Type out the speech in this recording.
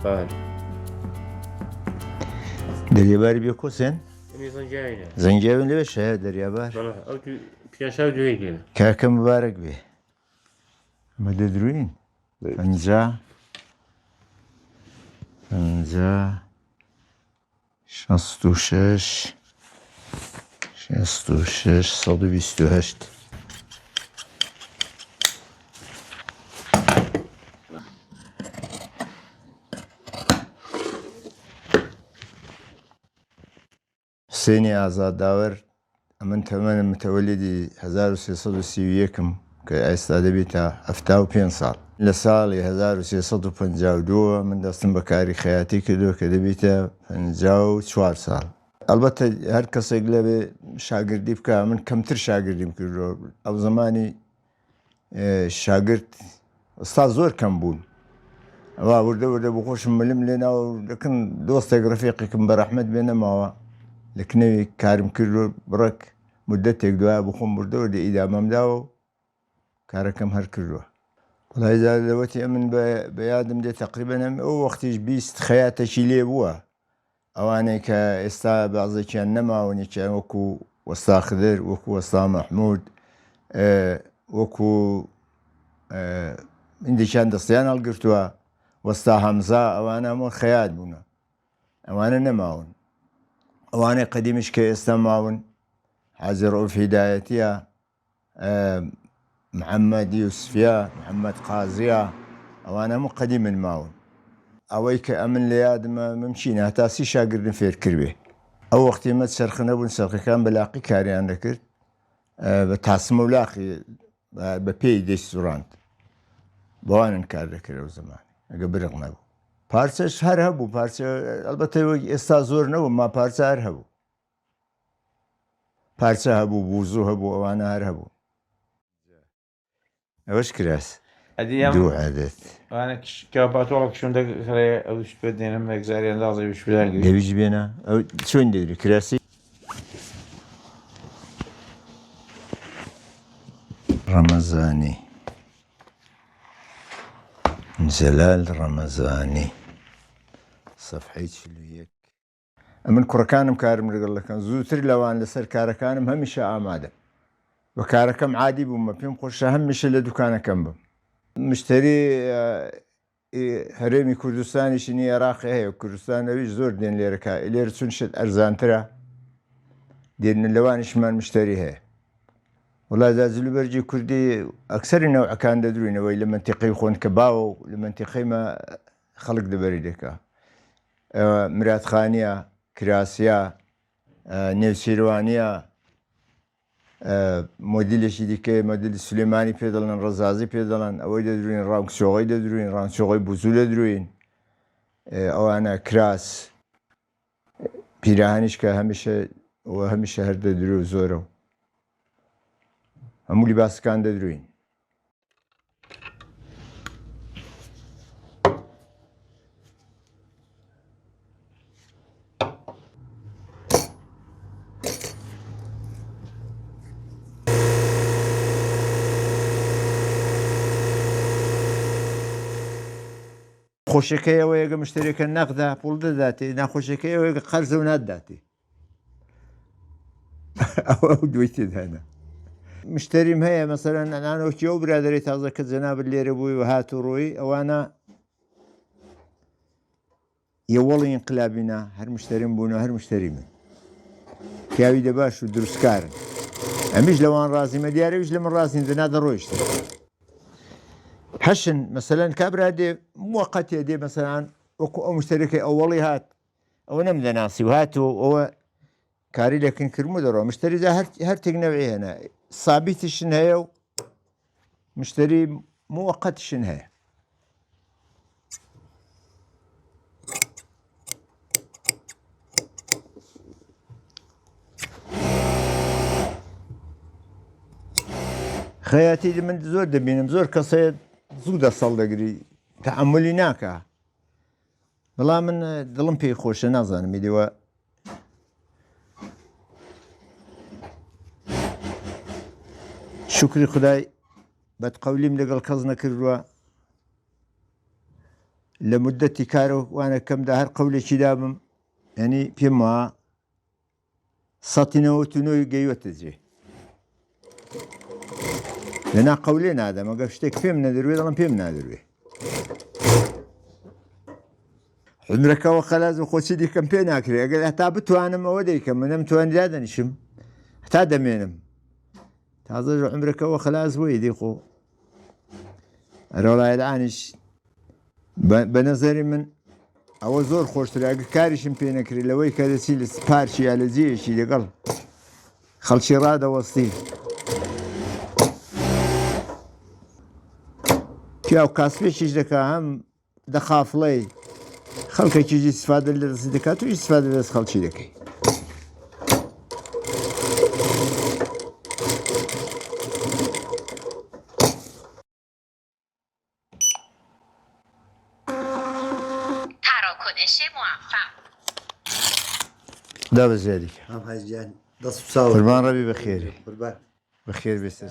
بله. دریاباری بیا کوسن امی زنجانه. زنجبیل لبش ها دریابار بله. او تو پیشاو دویگی. کاکم مبارک بی مدد روین پنجا شست و شش صد و بیست و هشت حسینی آزاد داور من تمام متولدی 1331 كأستاذ بيتا أفتاو بين صال لسالي 1352 من دستم بكاري خياتي كدو كده بيتا 54 سال البته هر کسی گله شاگردی بکه من کمتر شاگردی بکردم او زمانی شاگرد استاد زور کم بود و ورده بخوشم ملم لنا لكن دوستي رفيقي كم برحمد بينا ما لكن كارم كردو برك مدتك دواء بخون برده ودي إذا ممداو كاركم هر كردو والله إذا دوتي من بيادم دي تقريبا او وقتيش بيست خياته شيلي بوا اواني كاستا بعضي كان نماوني كان وكو وستا خضر وكو وستا محمود وكو عندي كان دستيان القرتوا وستا حمزة اوانا مو خيال بونا اوانا نماون اوانا قديمش كاستا ماون حازر رؤوف هدايتيا محمد يوسفيا محمد قازيا اوانا مو قديم الماون اويك امن لياد ما ممشينا تاسي شاقردن فير كربي او وقتي ما تسرخنا بنسرخ كان بلاقي كاري انا كرت بتعصمو لاقي ببي دي سورانت بوانا نكار كرو زمان قبرقنا بارسش هر هبو بارسا البته استازور نو ما بارسا هر هبو بارسا هبو بوزو هبو وانا هر هبو وش كراس دو عادت أنا كابات والله شون ده خلي أوش بدينا مجزاري لازم وش بدنا دبيج بينا أو شو ندري كراسي رمزاني زلال رمزاني صفحة شلويك من كركانم كارم رجل لك زوتر لوان لسر كاركانم همشة آمادة وكاركم عادي بوما فيهم قرش همشة لدكانة كمبم مشتري هرمي كردستاني شني عراقي هي وكردستان ويش زور دين ليركا لير تنشد ارزان ترى دين اللوانش ما مشتري هي والله زازلو برجي كردي اكثر نوع كان ددروين وي لمنطقي خون كباو لمنطقي ما خلق دبريدكا مرات خانية كراسيا نيوسيروانيا مدل شديكي مدل سليماني بيدلن رزازي بيدلن اوي ددروين رانك شوغي ددروين رانك شوغي بوزول ددروين او انا كراس بيراهنش كهمشه وهمشه هر ددرو زورو همو لباس كان ددروين خوشكيه ويجا مشترك النقدة بولد ذاتي ناخوشكيه ويجا قرض وناد ذاتي او دويت هنا مشتري هي مثلا انا وشيو برادري تازا كزناب اللي ربوي وهاتو روي او انا يولي انقلابنا هر مشترين بونا هر مشترين كاوي دباش ودرس كارن امش لوان رازي ما دياري وش لمن رازي ذناد رويشت حشن مثلا كابرادي مؤقت يدي مثلا او مشتركه اولي هات او نمذا ناسي وهاتو او كاري لكن كرمو درو مشتري ذا هرتق نوعي هنا صابيت الشنهاية مشتري مؤقت الشنهاية خياتي من زور دبينم زور كصيد زودة صلدقري تحملي ناكا والله من ظلم في خوش نازن ميدوا شكري خداي بتقولي من لقل كزنا كروا لمدة كارو وأنا كم ده هر قولي شدابم يعني فيما سطنو تنو جيوت زي لنا قولين هذا ما قفتك فيهم ندروي ضلنا فيهم ندروي عمرك وخلاص وخسيدي كم فين أكري أقول أتابتو أنا ما وديك من نمتو أنا زاد نشم حتى دمينم تعذر عمرك وخلاص ويديقو الولاية الآنش بنظري من أو زور خوش تلاقي كارشم فينا كري لوي كذا سيل سبارشي على زي شيء دقل خلشي رادة وصيل كياو كاسبيش دكا هم دخاف لي خلك يجي استفادة للصدقات ويجي استفادة للخلشي دكي تراکنش موفق. ده بزيادك هم هاي جان ده صاور قربان ربي بخير قربان بخير بستر